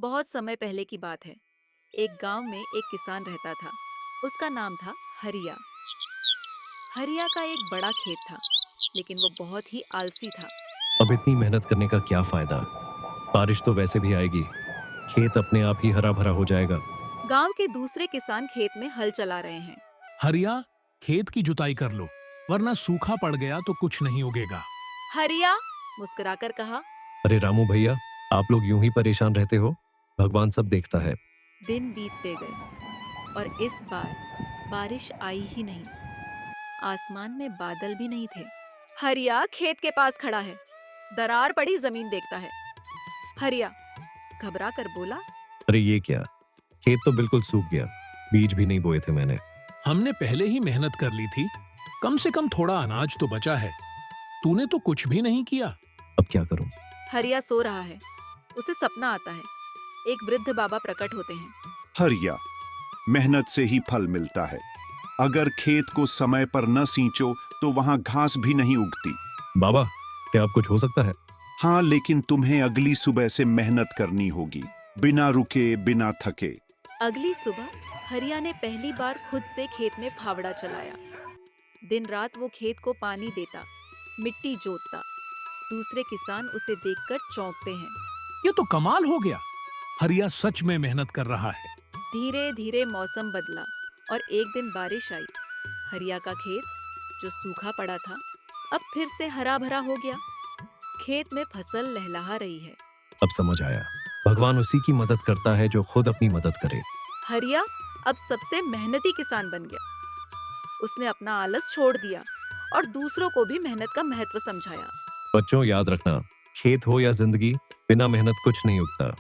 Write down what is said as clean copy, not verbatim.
बहुत समय पहले की बात है। एक गांव में एक किसान रहता था। उसका नाम था हरिया। हरिया का एक बड़ा खेत था, लेकिन वो बहुत ही आलसी था। अब इतनी मेहनत करने का क्या फायदा। बारिश तो वैसे भी आएगी। खेत अपने आप ही हरा भरा हो जाएगा। गांव के दूसरे किसान खेत में हल चला रहे हैं। हरिया, खेत की जुताई कर लो, वरना सूखा पड़ गया तो कुछ नहीं उगेगा। हरिया मुस्कुराकर कहा। अरे रामू भैया, आप लोग यूं ही परेशान रहते हो। भगवान सब देखता है। दिन बीतते गए और इस बार बारिश आई ही नहीं। आसमान में बादल भी नहीं थे। हरिया खेत के पास खड़ा है, दरार पड़ी जमीन देखता है। हरिया घबरा कर बोला। अरे ये क्या, खेत तो बिल्कुल सूख गया। बीज भी नहीं बोए थे मैंने। हमने पहले ही मेहनत कर ली थी, कम से कम थोड़ा अनाज तो बचा है। तूने तो कुछ भी नहीं किया। अब क्या करूं। हरिया सो रहा है। उसे सपना आता है। एक वृद्ध बाबा प्रकट होते हैं। हरिया, मेहनत से ही फल मिलता है। अगर खेत को समय पर न सींचो तो वहां घास भी नहीं उगती। बाबा, क्या अब कुछ हो सकता है। हाँ, लेकिन तुम्हें अगली सुबह से मेहनत करनी होगी, बिना रुके बिना थके। अगली सुबह हरिया ने पहली बार खुद से खेत में फावड़ा चलाया। दिन रात वो खेत को पानी देता, मिट्टी जोतता। दूसरे किसान उसे देखकर चौंकते हैं। ये तो कमाल हो गया। हरिया सच में मेहनत कर रहा है। धीरे धीरे मौसम बदला और एक दिन बारिश आई। हरिया का खेत, जो सूखा पड़ा था, अब फिर से हरा भरा हो गया। खेत में फसल लहलहा रही है। अब समझ आया, भगवान उसी की मदद करता है जो खुद अपनी मदद करे। हरिया अब सबसे मेहनती किसान बन गया। उसने अपना आलस छोड़ दिया और दूसरों को भी मेहनत का महत्व समझाया। बच्चों, याद रखना, खेत हो या जिंदगी, बिना मेहनत कुछ नहीं उगता।